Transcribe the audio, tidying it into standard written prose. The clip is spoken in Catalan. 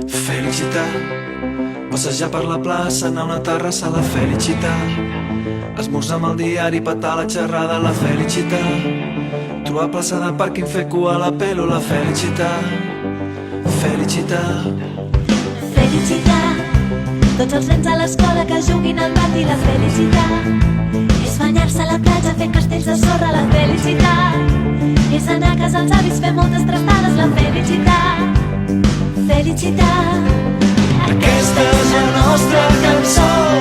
Felicitat, passejar per la plaça, anar a una terrassa, la felicitat. Esmorzar amb el diari, petar la xerrada, la felicitat. Trobar plaça de pàrquing, fer cua a la pelo, la felicitat. Felicitat. Felicitat, tots els nens a l'escola que juguin al pati, la felicitat. És banyar-se a la platja fent castells de sorra, la felicitat. És anar a casa als avis, fer moltes trastades, la felicitat. Felicitat. Aquesta és la nostra cançó.